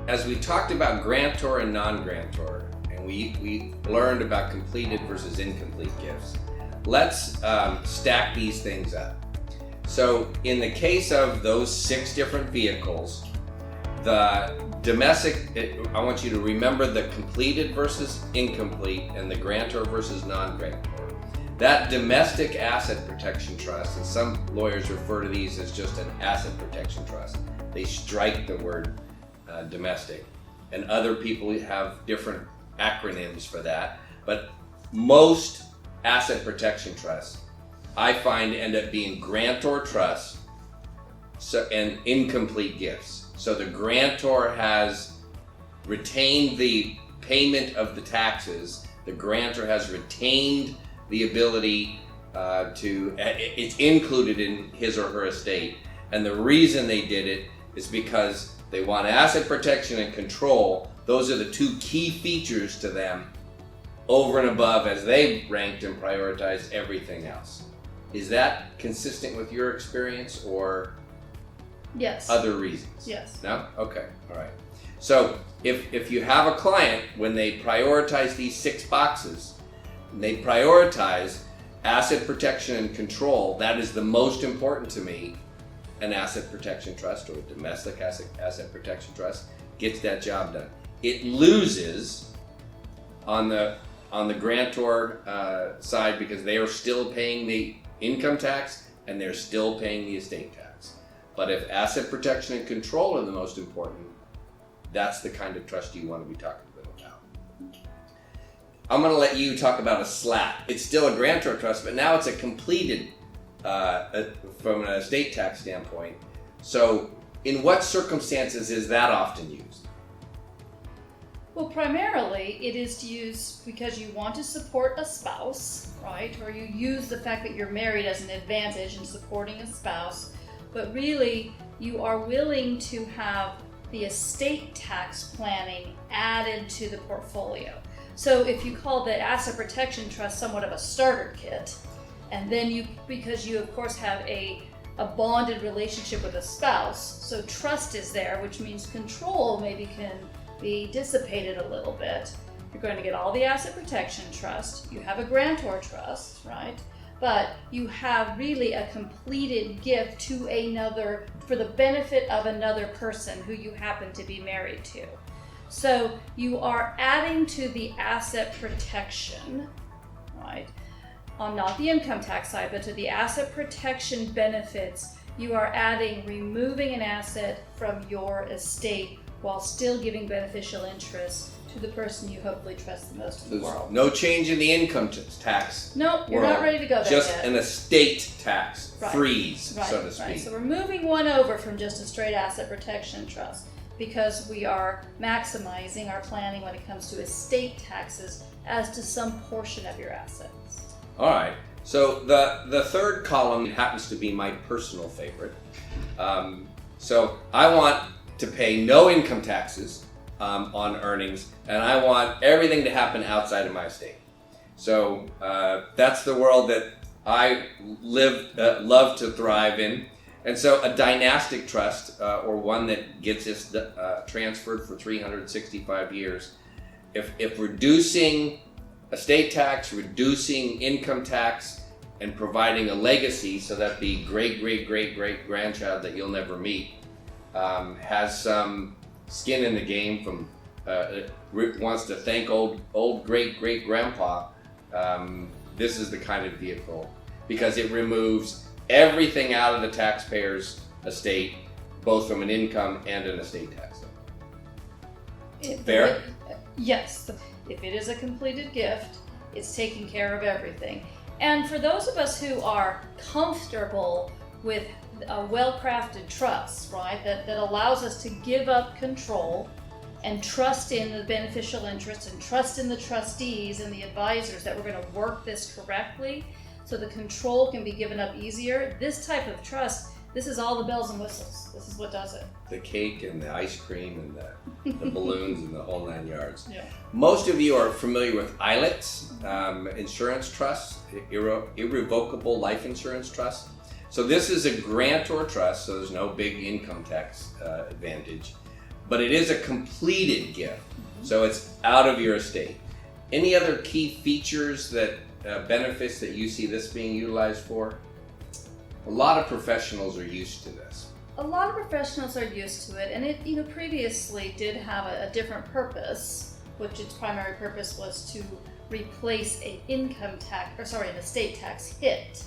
as we talked about grantor and non-grantor, and we learned about completed versus incomplete gifts, let's stack these things up. So in the case of those 6 different vehicles, the domestic, I want you to remember the completed versus incomplete and the grantor versus non-grantor. That domestic asset protection trust, and some lawyers refer to these as just an asset protection trust. They strike the word domestic, and other people have different acronyms for that. But most asset protection trusts, I find, end up being grantor trusts and incomplete gifts. So the grantor has retained the payment of the taxes. The grantor has retained the ability it's included in his or her estate. And the reason they did it is because they want asset protection and control. Those are the 2 key features to them over and above as they ranked and prioritized everything else. Is that consistent with your experience or yes, other reasons? Yes. No? Okay, all right. So if you have a client, when they prioritize these 6 boxes, they prioritize asset protection and control, that is the most important to me. An asset protection trust or a domestic asset protection trust gets that job done. It loses on the grantor side because they are still paying the income tax and they're still paying the estate tax. But if asset protection and control are the most important, that's the kind of trust you want to be talking about. I'm going to let you talk about a SLAT. It's still a grantor trust, but now it's a completed from an estate tax standpoint. So in what circumstances is that often used? Well, primarily it is used because you want to support a spouse, right? Or you use the fact that you're married as an advantage in supporting a spouse, but really you are willing to have the estate tax planning added to the portfolio. So if you call the asset protection trust somewhat of a starter kit, and then you, because you of course have a bonded relationship with a spouse, so trust is there, which means control maybe can be dissipated a little bit. You're going to get all the asset protection trust, you have a grantor trust, right? But you have really a completed gift to another, for the benefit of another person who you happen to be married to. So you are adding to the asset protection, right? On not the income tax side, but to the asset protection benefits, you are adding, removing an asset from your estate while still giving beneficial interest to the person you hopefully trust the most in the world. No change in the income tax. Nope, you're not ready to go there just yet. Just an estate tax freeze, right, so to speak. Right. So we're moving one over from just a straight asset protection trust because we are maximizing our planning when it comes to estate taxes as to some portion of your assets. All right. So the third column happens to be my personal favorite. So I want to pay no income taxes on earnings, and I want everything to happen outside of my estate. So that's the world that I love to thrive in. And so a dynastic trust, or one that gets us transferred for 365 years, if reducing estate tax, reducing income tax, and providing a legacy so that the great-great-great-great-grandchild that you'll never meet has some skin in the game, from wants to thank old great-great-grandpa, this is the kind of vehicle, because it removes everything out of the taxpayer's estate, both from an income and an estate tax. Fair? Yes. If it is a completed gift, it's taking care of everything. And for those of us who are comfortable with a well-crafted trust, right, that allows us to give up control and trust in the beneficial interests and trust in the trustees and the advisors that we're going to work this correctly so the control can be given up easier, this type of trust, this is all the bells and whistles. This is what does it. The cake and the ice cream and the balloons and the whole 9 yards. Yeah. Most of you are familiar with ILITs, insurance trusts, irrevocable life insurance trusts. So this is a grantor trust, so there's no big income tax advantage. but it is a completed gift. So it's out of your estate. Any other key features that benefits that you see this being utilized for? A lot of professionals are used to this. A lot of professionals are used to it, and it previously did have a different purpose, which its primary purpose was to replace an estate tax hit.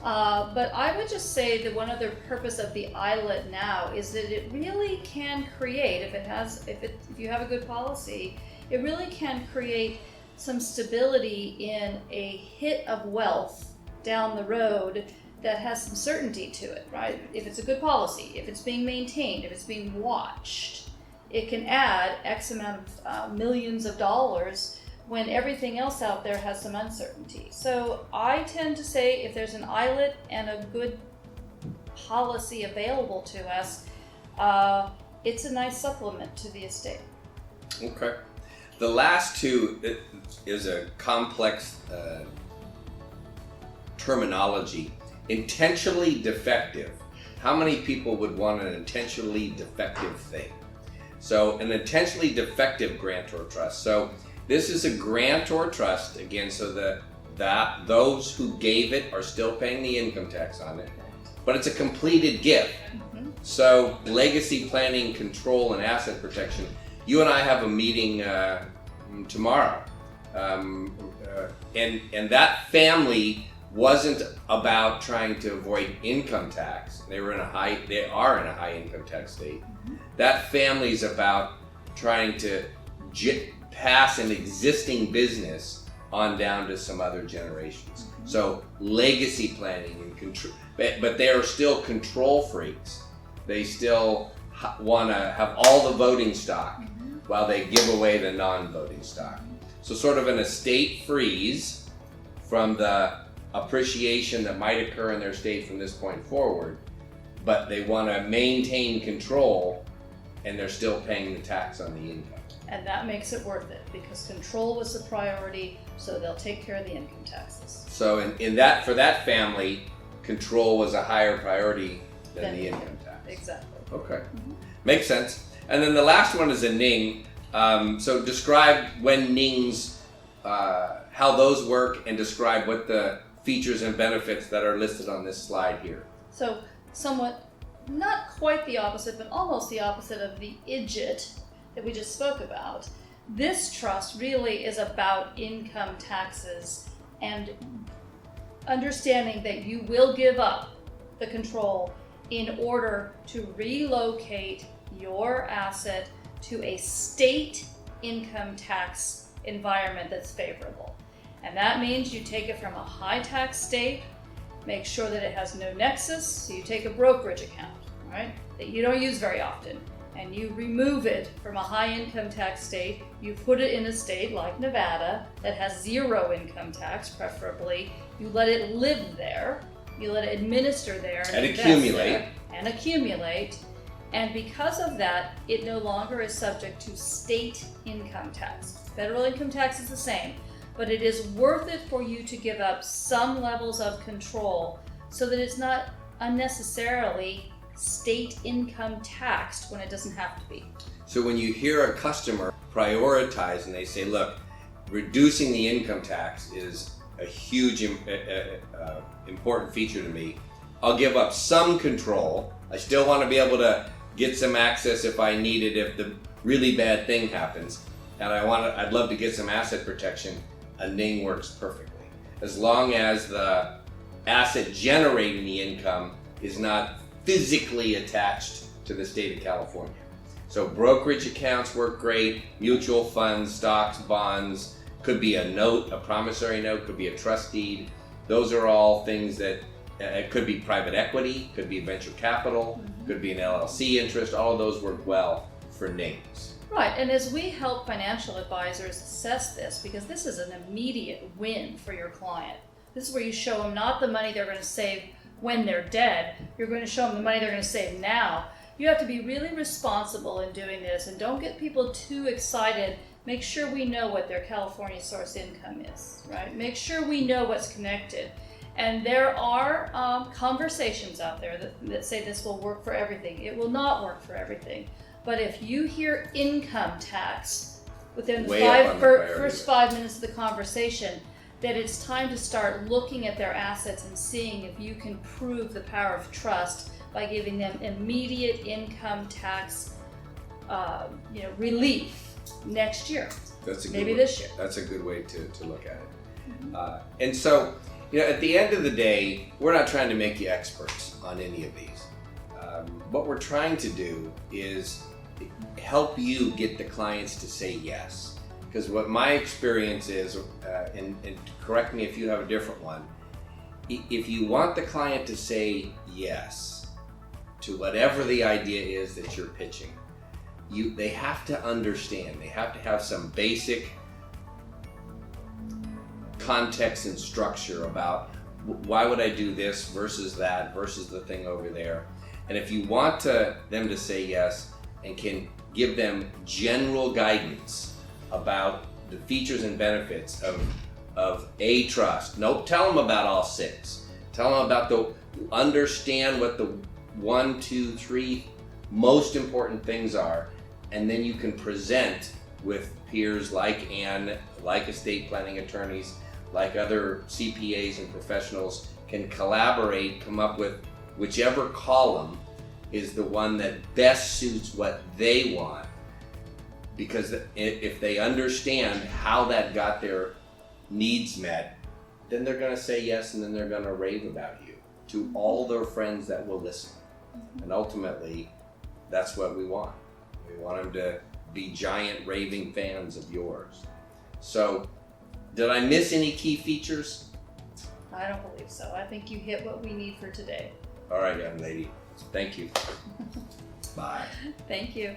But I would just say that one other purpose of the ILET now is that it really can create, if you have a good policy, it really can create some stability in a hit of wealth down the road that has some certainty to it, right? If it's a good policy, if it's being maintained, if it's being watched, it can add X amount of millions of dollars when everything else out there has some uncertainty. So I tend to say if there's an ILET and a good policy available to us, it's a nice supplement to the estate. Okay. The last two is a complex terminology. Intentionally defective. How many people would want an intentionally defective thing? So an intentionally defective grantor trust. So this is a grantor trust, again, so that those who gave it are still paying the income tax on it, but it's a completed gift. Mm-hmm. So legacy planning, control, and asset protection. You and I have a meeting tomorrow, and that family wasn't about trying to avoid income tax. They are in a high income tax state. Mm-hmm. That family's about trying to pass an existing business on down to some other generations. Mm-hmm. So legacy planning and control, but they are still control freaks. They still want to have all the voting stock Mm-hmm. while they give away the non-voting stock. So sort of an estate freeze from the appreciation that might occur in their estate from this point forward, but they want to maintain control and they're still paying the tax on the income. And that makes it worth it because control was the priority, so they'll take care of the income taxes. So in that, for that family, control was a higher priority than the income tax. Exactly. Okay, Mm-hmm. makes sense. And then the last one is a NING. So describe when NINGS, how those work, and describe what the features and benefits that are listed on this slide here. So somewhat, not quite the opposite, but almost the opposite of the IDGIT that we just spoke about. This trust really is about income taxes and understanding that you will give up the control in order to relocate your asset to a state income tax environment that's favorable. And that means you take it from a high tax state, make sure that it has no nexus, so you take a brokerage account, right, that you don't use very often, and you remove it from a high income tax state, you put it in a state like Nevada that has zero income tax, preferably, you let it live there, you let it administer there and accumulate. There, and accumulate. And because of that, it no longer is subject to state income tax. Federal income tax is the same, but it is worth it for you to give up some levels of control so that it's not unnecessarily state income taxed when it doesn't have to be. So when you hear a customer prioritize and they say, look, reducing the income tax is a huge important feature to me, I'll give up some control. I still want to be able to get some access if I need it, if the really bad thing happens, and I'd love to get some asset protection. A NING works perfectly, as long as the asset generating the income is not physically attached to the state of California. So brokerage accounts work great, mutual funds, stocks, bonds, could be a note, a promissory note, could be a trust deed. Those are all things that, it could be private equity, could be venture capital, could be an LLC interest, all of those work well for NINGS. Right, and as we help financial advisors assess this, because this is an immediate win for your client. This is where you show them not the money they're going to save when they're dead, you're going to show them the money they're going to save now. You have to be really responsible in doing this, and don't get people too excited. Make sure we know what their California source income is, right? Make sure we know what's connected. And there are conversations out there that say this will work for everything. It will not work for everything. But if you hear income tax within the Way up on the priority first 5 minutes of the conversation, that it's time to start looking at their assets and seeing if you can prove the power of trust by giving them immediate income tax relief next year. That's a good maybe way. this year. That's a good way to look at it. And so, at the end of the day, we're not trying to make you experts on any of these. What we're trying to do is help you get the clients to say yes. Because what my experience is, and correct me if you have a different one, if you want the client to say yes to whatever the idea is that you're pitching, they have to understand, they have to have some basic context and structure about why would I do this versus that versus the thing over there. And if you want them to say yes and can give them general guidance about the features and benefits of a trust. Nope, tell them about all 6. Tell them about understand what the 1, 2, 3 most important things are, and then you can present with peers like Ann, like estate planning attorneys, like other CPAs and professionals can collaborate, come up with whichever column is the one that best suits what they want. Because if they understand how that got their needs met, then they're gonna say yes, and then they're gonna rave about you to all their friends that will listen. And ultimately, that's what we want. We want them to be giant raving fans of yours. So, did I miss any key features? I don't believe so. I think you hit what we need for today. All right, young lady. Thank you. Bye. Thank you.